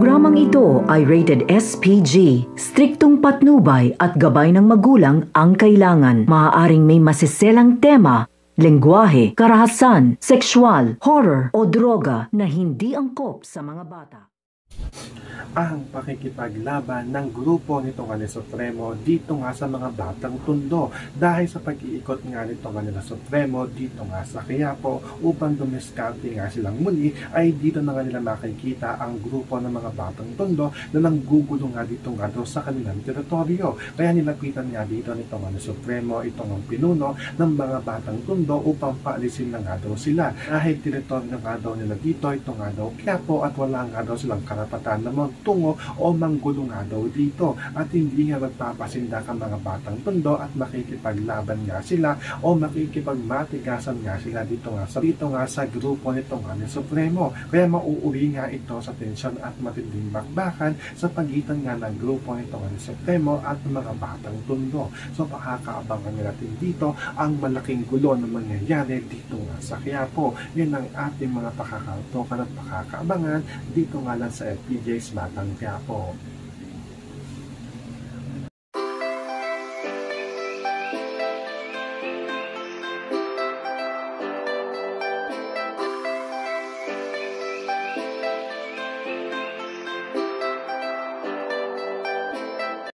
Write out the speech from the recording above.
Programang ito ay rated SPG. Striktong patnubay at gabay ng magulang ang kailangan. Maaaring may masiselang tema, lengguwahe, karahasan, sexual, horror o droga na hindi angkop sa mga bata. Ang pakikipaglaban ng grupo nitong Manila Supremo dito nga sa mga batang Tondo dahil sa pag-iikot nga nitong Manila Supremo dito nga sa Quiapo upang dumiskarte nga silang muli, ay dito na nga nila makikita ang grupo ng mga batang Tondo na nanggugulo nga dito nga daw sa kanilang teritoryo. Kaya nilapitan nga dito nitong Manila Supremo itong ang pinuno ng mga batang Tondo upang paalisin na nga daw sila dahil teritoryo nga daw nila dito ito nga daw Quiapo at wala nga daw silang karapatan na magtungo o manggulo nga daw dito at hindi nga magpapasindak ang mga batang Tondo at makikipaglaban nga sila o makikipagmatigasan nga sila dito nga sa grupo nitong Manila Supremo. Kaya mauuwi nga ito sa tensyon at matinding bakbakan sa pagitan nga ng grupo nitong Manila Supremo at mga batang Tondo. So makakaabangan natin dito ang malaking gulo na mangyayari dito nga sa Quiapo. Yan ang ating mga pakakautokan at pakakaabangan dito nga lang sa FPJ's Batang Quiapo.